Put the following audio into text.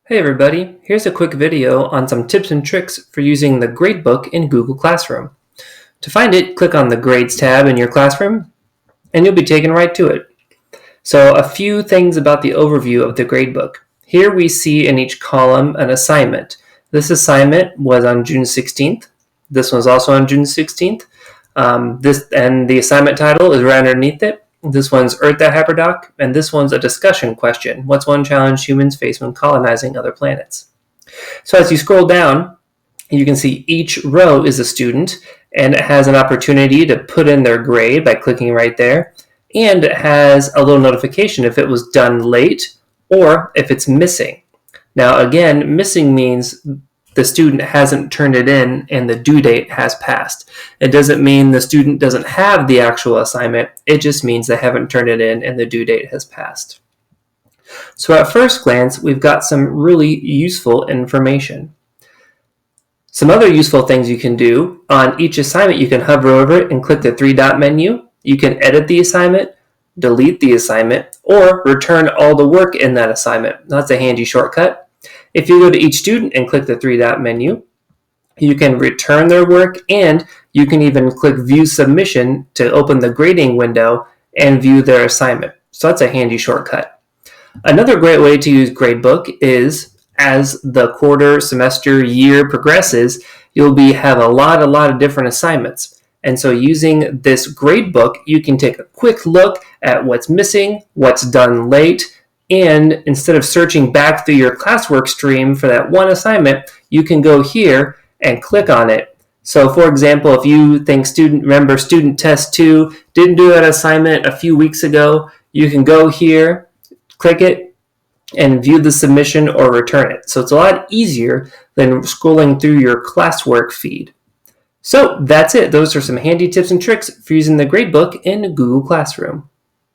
Hey everybody, here's a quick video on some tips and tricks for using the Gradebook in Google Classroom. To find it, click on the Grades tab in your classroom, and you'll be taken right to it. So a few things about the overview of the Gradebook. Here we see in each column an assignment. This assignment was on June 16th. This one's also on June 16th. And the assignment title is right underneath it. This one's Earth at Hyperdoc, and this one's a discussion question. What's one challenge humans face when colonizing other planets? So as you scroll down, you can see each row is a student, and it has an opportunity to put in their grade by clicking right there, and it has a little notification if it was done late or if it's missing. Now again, missing means the student hasn't turned it in and the due date has passed. It doesn't mean the student doesn't have the actual assignment, it just means they haven't turned it in and the due date has passed. So at first glance, we've got some really useful information. Some other useful things you can do, on each assignment you can hover over it and click the three-dot menu. You can edit the assignment, delete the assignment, or return all the work in that assignment. That's a handy shortcut. If you go to each student and click the three-dot menu, you can return their work, and you can even click View Submission to open the grading window and view their assignment. So that's a handy shortcut. Another great way to use Gradebook is as the quarter, semester, year progresses, you'll have a lot of different assignments. And so using this Gradebook, you can take a quick look at what's missing, what's done late, and instead of searching back through your classwork stream for that one assignment, you can go here and click on it. So for example, if you think student test 2 didn't do that assignment a few weeks ago, you can go here, click it, and view the submission or return it. So it's a lot easier than scrolling through your classwork feed. So that's it. Those are some handy tips and tricks for using the Gradebook in Google Classroom.